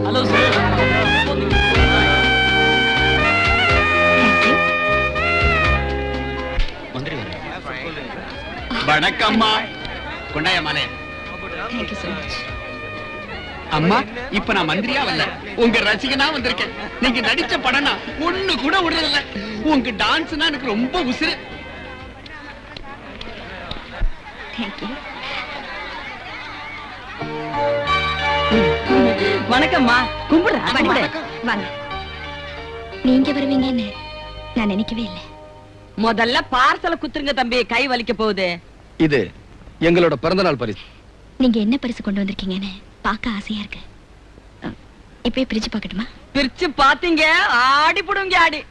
Hello sir. மந்திரி வணக்கம்மா. கொண்டாயா மாலே. Thank you so much. அம்மா, இப்ப நான் மந்திரியா வரல, உங்க ரசிகனா வந்திருக்கேன். நீங்க நடிச்ச படம்னா ஒண்ணு கூட விடுறதில்ல. உங்க டான்ஸ்னா எனக்கு ரொம்ப உசுரு. Thank you. வணக்கம்மா. கும்பிடு. வாங்க. நீங்க வருவீங்கன்னு நான் நினைக்கவே இல்லை. முதல்ல பார்சல குத்துருங்க தம்பி, கை வலிக்க போகுது. இது எங்களோட பிறந்தநாள் பரிசு. நீங்க என்ன பரிசு கொண்டு வந்திருக்கீங்கன்னு பார்க்க ஆசையா இருக்கு. இப்பவே பிரிச்சு பார்க்கட்டுமா? பிரிச்சு பாத்தீங்க ஆடி புடுங்க ஆடி.